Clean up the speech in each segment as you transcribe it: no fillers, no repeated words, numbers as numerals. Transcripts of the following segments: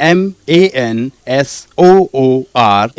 MANSOOR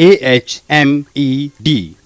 AHMED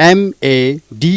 MADANI।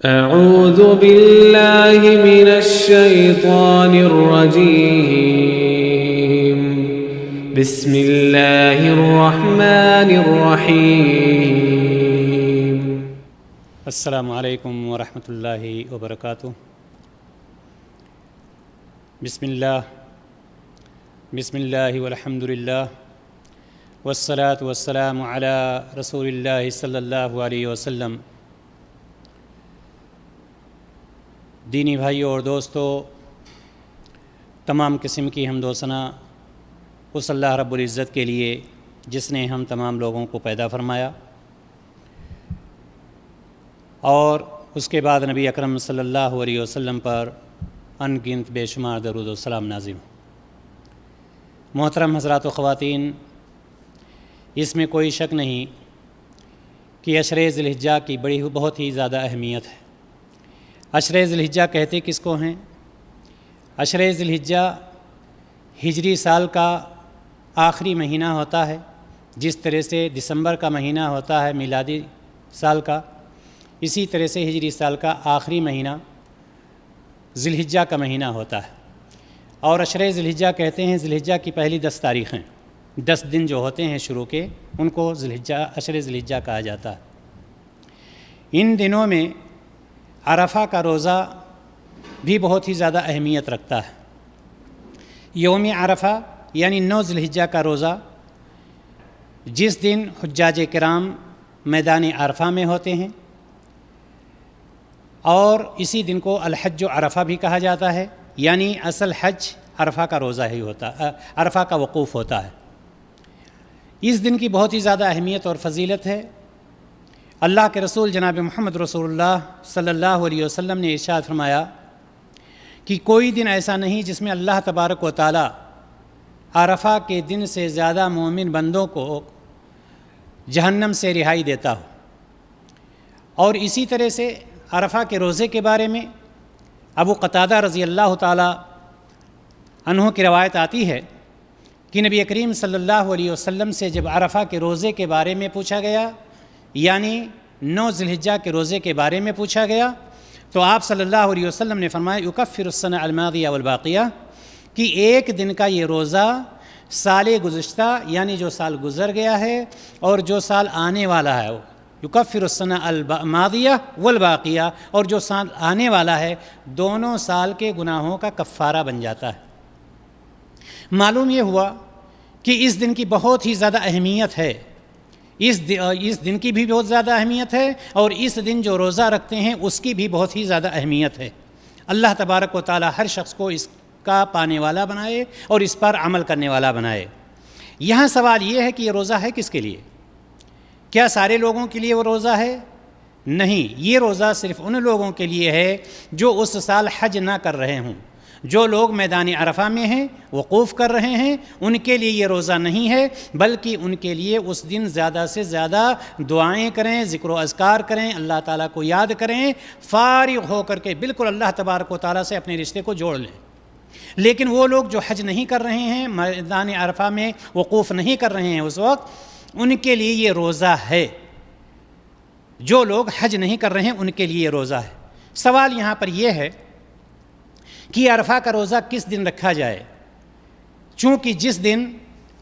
أعوذ بالله من الشيطان الرجيم بسم الله الرحمن الرحيم السلام علیکم ورحمۃ اللہ وبرکاتہ۔ بسم اللہ والحمد للہ والصلاة والسلام علی رسول اللہ صلی اللہ علیہ وسلم۔ دینی بھائیوں اور دوستو، تمام قسم کی حمد و ثنا اس اللہ رب العزت کے لیے جس نے ہم تمام لوگوں کو پیدا فرمایا، اور اس کے بعد نبی اکرم صلی اللہ علیہ وسلم پر ان گنت بے شمار درود و سلام نازل ہوں۔ محترم حضرات و خواتین، اس میں کوئی شک نہیں کہ عشر ذی الحجہ کی بہت ہی زیادہ اہمیت ہے۔ عشر ذی الحجہ کہتے کس کو ہیں؟ عشر ذی الحجہ ہجری سال کا آخری مہینہ ہوتا ہے، جس طرح سے دسمبر کا مہینہ ہوتا ہے میلادی سال کا، اسی طرح سے ہجری سال کا آخری مہینہ ذی الحجہ کا مہینہ ہوتا ہے۔ اور عشر ذی الحجہ کہتے ہیں ذی الحجہ کی پہلی 10 تاریخیں، 10 دن جو ہوتے ہیں شروع کے، ان کو عشر ذی الحجہ کہا جاتا ہے۔ ان دنوں میں عرفہ کا روزہ بھی بہت ہی زیادہ اہمیت رکھتا ہے۔ یوم عرفہ یعنی 9 ذی الحجہ کا روزہ، جس دن حجاج کرام میدان عرفہ میں ہوتے ہیں، اور اسی دن کو الحج عرفہ بھی کہا جاتا ہے، یعنی اصل حج عرفہ کا روزہ ہی ہوتا ہے، عرفہ کا وقوف ہوتا ہے۔ اس دن کی بہت ہی زیادہ اہمیت اور فضیلت ہے۔ اللہ کے رسول جناب محمد رسول اللہ صلی اللہ علیہ وسلم نے ارشاد فرمایا کہ کوئی دن ایسا نہیں جس میں اللہ تبارک و تعالی عرفہ کے دن سے زیادہ مومن بندوں کو جہنم سے رہائی دیتا ہو۔ اور اسی طرح سے عرفہ کے روزے کے بارے میں ابو قتادہ رضی اللہ تعالی عنہ کی روایت آتی ہے کہ نبی کریم صلی اللہ علیہ وسلم سے جب عرفہ کے روزے کے بارے میں پوچھا گیا، یعنی 9 ذی الحجہ کے روزے کے بارے میں پوچھا گیا، تو آپ صلی اللہ علیہ وسلم نے فرمایا یکفر السنہ الماضیہ والباقیہ، کہ ایک دن کا یہ روزہ سال گزشتہ یعنی جو سال گزر گیا ہے اور جو سال آنے والا ہے، یکفر السنہ الماضیہ والباقیہ، اور جو سال آنے والا ہے، دونوں سال کے گناہوں کا کفارہ بن جاتا ہے۔ معلوم یہ ہوا کہ اس دن کی بہت ہی زیادہ اہمیت ہے، اس دن کی بھی بہت زیادہ اہمیت ہے، اور اس دن جو روزہ رکھتے ہیں اس کی بھی بہت ہی زیادہ اہمیت ہے۔ اللہ تبارک و تعالی ہر شخص کو اس کا پانے والا بنائے اور اس پر عمل کرنے والا بنائے۔ یہاں سوال یہ ہے کہ یہ روزہ ہے کس کے لیے؟ کیا سارے لوگوں کے لیے وہ روزہ ہے؟ نہیں، یہ روزہ صرف ان لوگوں کے لیے ہے جو اس سال حج نہ کر رہے ہوں۔ جو لوگ میدان عرفہ میں ہیں، وقوف کر رہے ہیں، ان کے لیے یہ روزہ نہیں ہے، بلکہ ان کے لیے اس دن زیادہ سے زیادہ دعائیں کریں، ذکر و اذکار کریں، اللہ تعالیٰ کو یاد کریں، فارغ ہو کر کے بالکل اللہ تبارک و تعالیٰ سے اپنے رشتے کو جوڑ لیں۔ لیکن وہ لوگ جو حج نہیں کر رہے ہیں، میدان عرفہ میں وقوف نہیں کر رہے ہیں اس وقت، ان کے لیے یہ روزہ ہے۔ جو لوگ حج نہیں کر رہے ہیں ان کے لیے یہ روزہ ہے۔ سوال یہاں پر یہ ہے کہ عرفہ کا روزہ کس دن رکھا جائے؟ چونکہ جس دن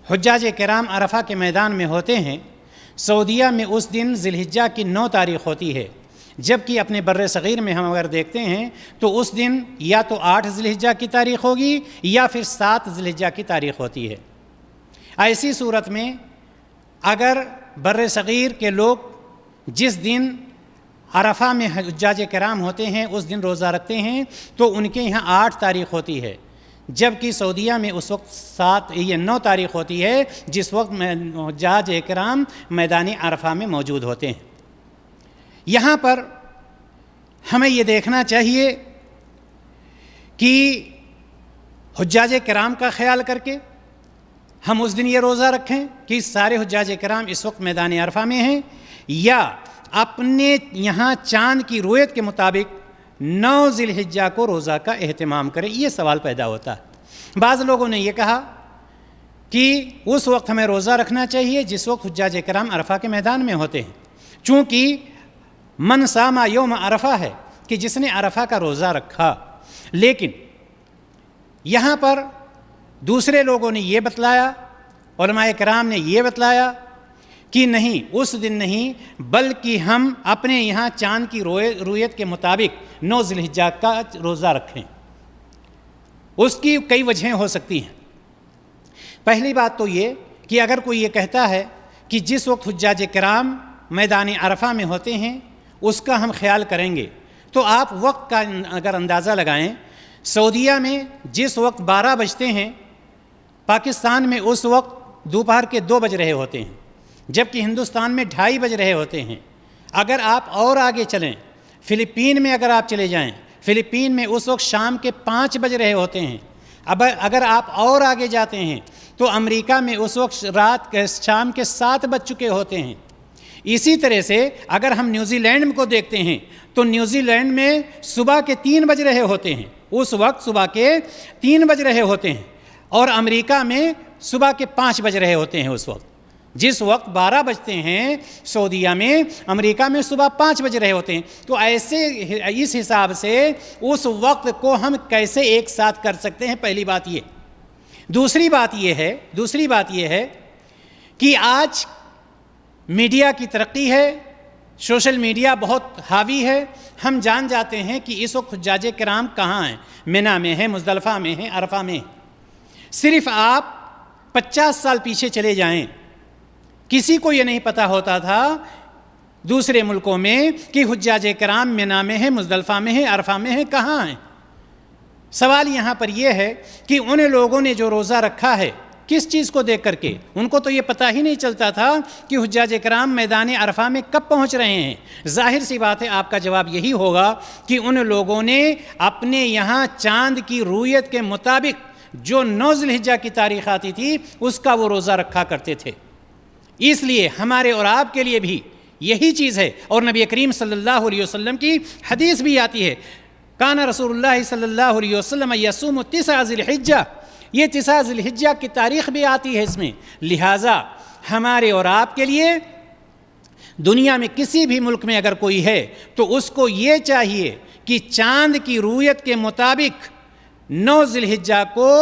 حجاج کرام عرفہ کے میدان میں ہوتے ہیں، سعودیہ میں اس دن ذی الحجہ کی 9 تاریخ ہوتی ہے، جبکہ اپنے بر صغیر میں ہم اگر دیکھتے ہیں تو اس دن یا تو 8 ذی الحجہ کی تاریخ ہوگی یا پھر 7 ذی الحجہ کی تاریخ ہوتی ہے۔ ایسی صورت میں اگر بر صغیر کے لوگ جس دن عرفہ میں حجاج کرام ہوتے ہیں اس دن روزہ رکھتے ہیں تو ان کے یہاں 8 تاریخ ہوتی ہے، جبکہ سعودیہ میں اس وقت 9 تاریخ ہوتی ہے، جس وقت حجاج کرام میدان عرفہ میں موجود ہوتے ہیں۔ یہاں پر ہمیں یہ دیکھنا چاہیے کہ حجاج کرام کا خیال کر کے ہم اس دن یہ روزہ رکھیں کہ سارے حجاج کرام اس وقت میدان عرفہ میں ہیں، یا اپنے یہاں چاند کی رویت کے مطابق 9 ذی الحجہ کو روزہ کا اہتمام کریں؟ یہ سوال پیدا ہوتا ہے۔ بعض لوگوں نے یہ کہا کہ اس وقت ہمیں روزہ رکھنا چاہیے جس وقت حجاج کرام عرفہ کے میدان میں ہوتے ہیں، چونکہ من صام یوم عرفہ ہے کہ جس نے عرفہ کا روزہ رکھا۔ لیکن یہاں پر دوسرے لوگوں نے یہ بتلایا، علماء کرام نے یہ بتلایا کہ نہیں، اس دن نہیں، بلکہ ہم اپنے یہاں چاند کی رویت کے مطابق 9 ذی الحجہ کا روزہ رکھیں۔ اس کی کئی وجہیں ہو سکتی ہیں۔ پہلی بات تو یہ کہ اگر کوئی یہ کہتا ہے کہ جس وقت حجاج کرام میدان عرفہ میں ہوتے ہیں اس کا ہم خیال کریں گے، تو آپ وقت کا اگر اندازہ لگائیں، سعودیہ میں جس وقت 12 بجتے ہیں، پاکستان میں اس وقت دوپہر کے 2 بج رہے ہوتے ہیں، جبکہ ہندوستان میں 2:30 بج رہے ہوتے ہیں۔ اگر آپ اور آگے چلیں، فلپین میں اگر آپ چلے جائیں، فلپین میں اس وقت شام کے 5 بج رہے ہوتے ہیں۔ اگر آپ اور آگے جاتے ہیں تو امریکہ میں اس وقت شام کے 7 بج چکے ہوتے ہیں۔ اسی طرح سے اگر ہم نیوزی لینڈ کو دیکھتے ہیں تو نیوزی لینڈ میں صبح کے 3 بج رہے ہوتے ہیں، اس وقت صبح کے 3 بج رہے ہوتے ہیں، اور امریکہ میں صبح کے 5 بج رہے ہوتے ہیں۔ اس وقت جس وقت 12 بجتے ہیں سعودیہ میں، امریکہ میں صبح 5 بج رہے ہوتے ہیں۔ تو ایسے اس حساب سے اس وقت کو ہم کیسے ایک ساتھ کر سکتے ہیں؟ پہلی بات یہ۔ دوسری بات یہ ہے کہ آج میڈیا کی ترقی ہے، سوشل میڈیا بہت حاوی ہے، ہم جان جاتے ہیں کہ اس وقت حجاج کرام کہاں ہیں، منی میں ہیں، مزدلفہ میں ہیں، عرفہ میں ہیں۔ صرف آپ 50 سال پیچھے چلے جائیں، کسی کو یہ نہیں پتہ ہوتا تھا دوسرے ملکوں میں کہ حجاج کرام منی میں ہیں، مزدلفہ میں ہیں، عرفہ میں ہیں، کہاں ہیں۔ سوال یہاں پر یہ ہے کہ ان لوگوں نے جو روزہ رکھا ہے کس چیز کو دیکھ کر کے؟ ان کو تو یہ پتہ ہی نہیں چلتا تھا کہ حجاج کرام میدان عرفہ میں کب پہنچ رہے ہیں۔ ظاہر سی بات ہے آپ کا جواب یہی ہوگا کہ ان لوگوں نے اپنے یہاں چاند کی رویت کے مطابق جو 9 ذی الحجہ کی تاریخ آتی تھی اس کا وہ روزہ رکھا کرتے تھے۔ اس لیے ہمارے اور آپ کے لیے بھی یہی چیز ہے، اور نبی کریم صلی اللہ علیہ وسلم کی حدیث بھی آتی ہے، کان رسول اللہ صلی اللہ علیہ وسلم یصوم 9 ذی الحجہ، یہ 9 ذی الحجہ کی تاریخ بھی آتی ہے اس میں۔ لہٰذا ہمارے اور آپ کے لیے دنیا میں کسی بھی ملک میں اگر کوئی ہے تو اس کو یہ چاہیے کہ چاند کی رویت کے مطابق 9 ذی الحجہ کو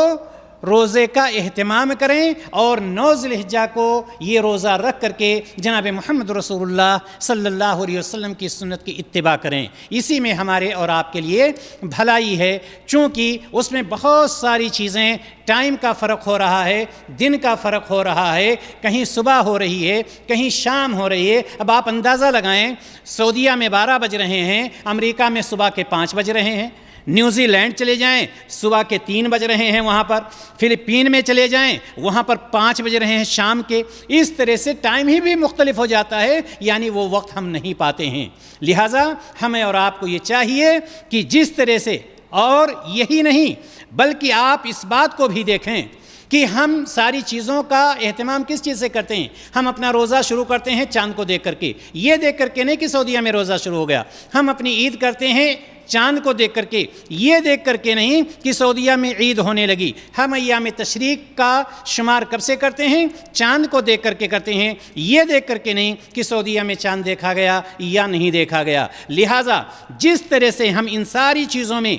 روزے کا اہتمام کریں، اور 9 ذی الحجہ کو یہ روزہ رکھ کر کے جناب محمد رسول اللہ صلی اللہ علیہ وسلم کی سنت کی اتباع کریں۔ اسی میں ہمارے اور آپ کے لیے بھلائی ہے، چونکہ اس میں بہت ساری چیزیں، ٹائم کا فرق ہو رہا ہے، دن کا فرق ہو رہا ہے، کہیں صبح ہو رہی ہے، کہیں شام ہو رہی ہے۔ اب آپ اندازہ لگائیں، سعودیہ میں 12 بج رہے ہیں، امریکہ میں صبح کے 5 بج رہے ہیں، نیوزی لینڈ چلے جائیں صبح کے 3 بج رہے ہیں وہاں پر، فلپین میں چلے جائیں وہاں پر 5 بج رہے ہیں شام کے۔ اس طرح سے ٹائم ہی بھی مختلف ہو جاتا ہے، یعنی وہ وقت ہم نہیں پاتے ہیں۔ لہٰذا ہمیں اور آپ کو یہ چاہیے کہ جس طرح سے، اور یہی نہیں بلکہ آپ اس بات کو بھی دیکھیں کہ ہم ساری چیزوں کا اہتمام کس چیز سے کرتے ہیں۔ ہم اپنا روزہ شروع کرتے ہیں چاند کو دیکھ کر کے، یہ دیکھ کر کے نہیں کہ سعودیہ میں روزہ شروع ہو گیا۔ ہم اپنی عید کرتے ہیں چاند کو دیکھ کر کے، یہ دیکھ کر کے نہیں کہ سعودیہ میں عید ہونے لگی۔ ہم ایام تشریق کا شمار کب سے کرتے ہیں؟ چاند کو دیکھ کر کے کرتے ہیں، یہ دیکھ کر کے نہیں کہ سعودیہ میں چاند دیکھا گیا یا نہیں دیکھا گیا۔ لہٰذا جس طرح سے ہم ان ساری چیزوں میں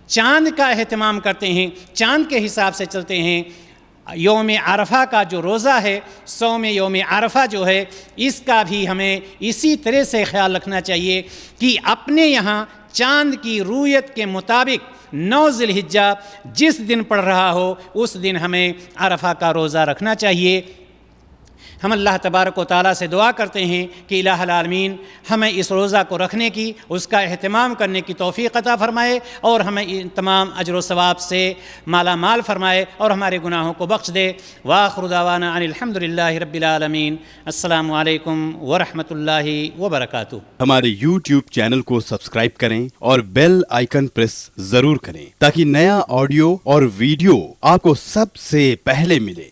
چاند کا اہتمام کرتے ہیں، چاند کے حساب سے چلتے ہیں، یوم عرفہ کا جو روزہ ہے، صوم یوم عرفہ جو ہے، اس کا بھی ہمیں اسی طرح سے خیال رکھنا چاہیے کہ اپنے یہاں چاند کی رویت کے مطابق 9 ذی الحجہ جس دن پڑ رہا ہو اس دن ہمیں عرفہ کا روزہ رکھنا چاہیے۔ ہم اللہ تبارک و تعالیٰ سے دعا کرتے ہیں کہ الہ العالمین ہمیں اس روزہ کو رکھنے کی، اس کا اہتمام کرنے کی توفیق عطا فرمائے اور ہمیں ان تمام اجر و ثواب سے مالا مال فرمائے اور ہمارے گناہوں کو بخش دے۔ وآخر دعوانا ان الحمد للہ رب العالمین۔ السلام علیکم ورحمۃ اللہ وبرکاتہ۔ ہمارے YouTube چینل کو سبسکرائب کریں اور بیل آئیکن پریس ضرور کریں تاکہ نیا آڈیو اور ویڈیو آپ کو سب سے پہلے ملے۔